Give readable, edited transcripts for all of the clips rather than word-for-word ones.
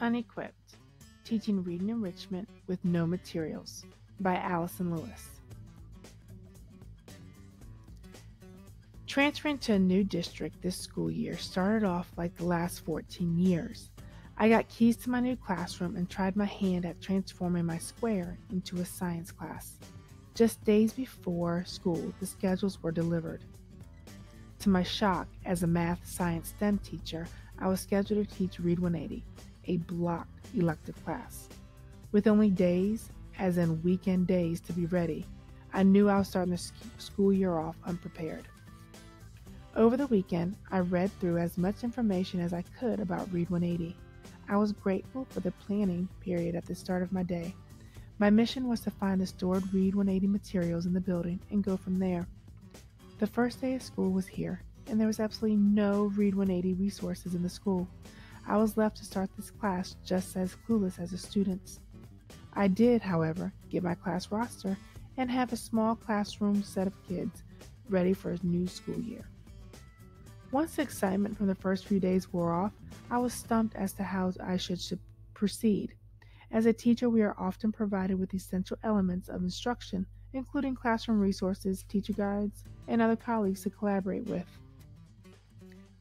Unequipped, Teaching Reading Enrichment with No Materials by Allison Lewis. Transferring to a new district this school year started off like the last 14 years. I got keys to my new classroom and tried my hand at transforming my square into a science class. Just days before school, the schedules were delivered. To my shock, as a math, science, STEM teacher, I was scheduled to teach Read 180, a blocked elective class. With only days, as in weekend days, to be ready, I knew I was starting the school year off unprepared. Over the weekend, I read through as much information as I could about Read 180. I was grateful for the planning period at the start of my day. My mission was to find the stored Read 180 materials in the building and go from there. The first day of school was here, and there was absolutely no Read 180 resources in the school. I was left to start this class just as clueless as the students. I did, however, get my class roster and have a small classroom set of kids ready for a new school year. Once the excitement from the first few days wore off, I was stumped as to how I should proceed. As a teacher, we are often provided with essential elements of instruction, including classroom resources, teacher guides, and other colleagues to collaborate with.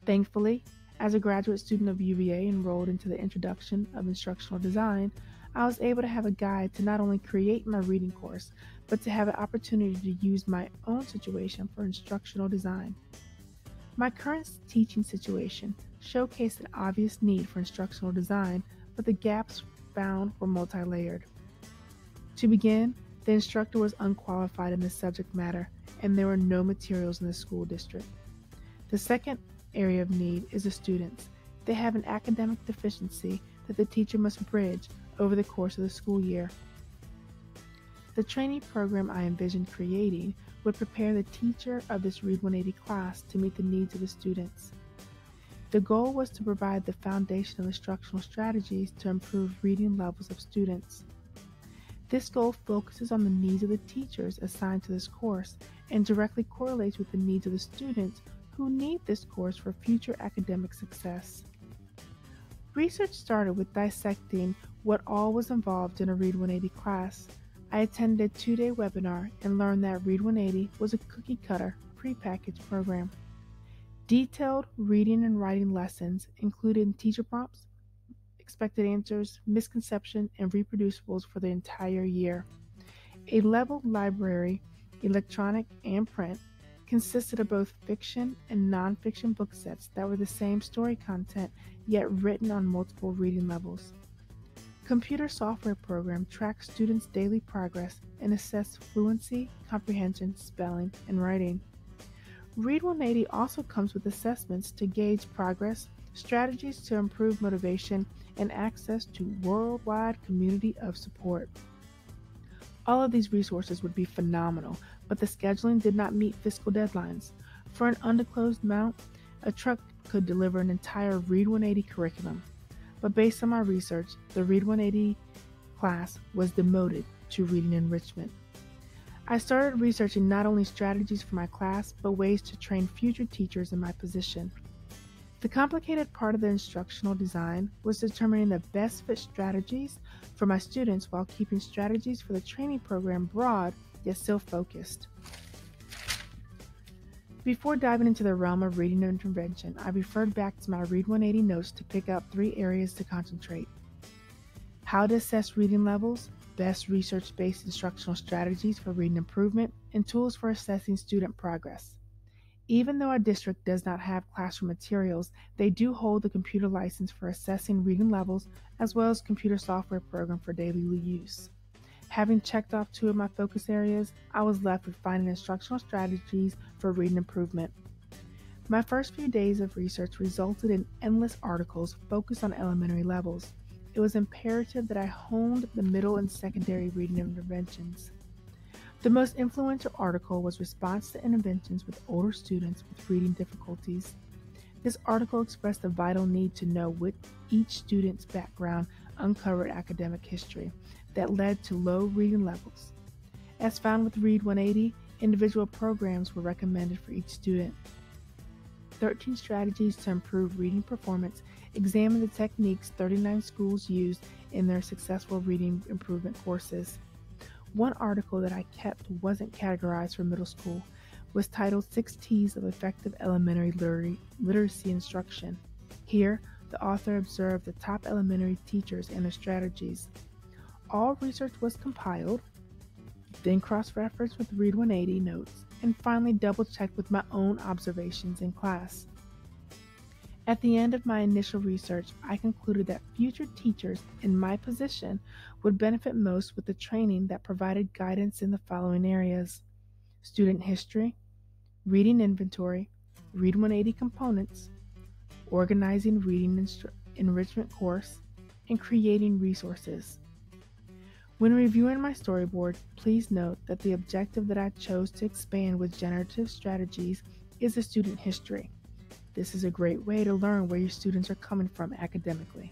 Thankfully, as a graduate student of UVA enrolled into the Introduction of Instructional Design, I was able to have a guide to not only create my reading course, but to have an opportunity to use my own situation for instructional design. My current teaching situation showcased an obvious need for instructional design, but the gaps found were multi-layered. To begin, the instructor was unqualified in the subject matter, and there were no materials in the school district. The second area of need is the students. They have an academic deficiency that the teacher must bridge over the course of the school year. The training program I envisioned creating would prepare the teacher of this Read 180 class to meet the needs of the students. The goal was to provide the foundation of instructional strategies to improve reading levels of students. This goal focuses on the needs of the teachers assigned to this course and directly correlates with the needs of the students who need this course for future academic success. Research started with dissecting what all was involved in a Read 180 class. I attended a 2-day webinar and learned that Read 180 was a cookie-cutter, prepackaged program. Detailed reading and writing lessons included teacher prompts, expected answers, misconception, and reproducibles for the entire year. A leveled library, electronic and print, consisted of both fiction and nonfiction book sets that were the same story content, yet written on multiple reading levels. Computer software program tracks students' daily progress and assess fluency, comprehension, spelling, and writing. Read 180 also comes with assessments to gauge progress, strategies to improve motivation, and access to worldwide community of support. All of these resources would be phenomenal, but the scheduling did not meet fiscal deadlines. For an undisclosed amount, a truck could deliver an entire Read 180 curriculum. But based on my research, the Read 180 class was demoted to Reading Enrichment. I started researching not only strategies for my class, but ways to train future teachers in my position. The complicated part of the instructional design was determining the best fit strategies for my students while keeping strategies for the training program broad, yet still focused. Before diving into the realm of reading intervention, I referred back to my Read 180 notes to pick out 3 areas to concentrate: how to assess reading levels, best research-based instructional strategies for reading improvement, and tools for assessing student progress. Even though our district does not have classroom materials, they do hold the computer license for assessing reading levels as well as computer software program for daily use. Having checked off 2 of my focus areas, I was left with finding instructional strategies for reading improvement. My first few days of research resulted in endless articles focused on elementary levels. It was imperative that I honed the middle and secondary reading interventions. The most influential article was Response to Interventions with Older Students with Reading Difficulties. This article expressed the vital need to know what each student's background uncovered academic history that led to low reading levels. As found with Read 180, individual programs were recommended for each student. 13 Strategies to Improve Reading Performance examined the techniques 39 schools used in their successful reading improvement courses. One article that I kept wasn't categorized for middle school, was titled 6 T's of Effective Elementary Literacy Instruction. Here, the author observed the top elementary teachers and their strategies. All research was compiled, then cross-referenced with Read 180 notes, and finally double-checked with my own observations in class. At the end of my initial research, I concluded that future teachers in my position would benefit most with the training that provided guidance in the following areas: student history, reading inventory, Read 180 components, organizing reading enrichment course, and creating resources. When reviewing my storyboard, please note that the objective that I chose to expand with generative strategies is the student history. This is a great way to learn where your students are coming from academically.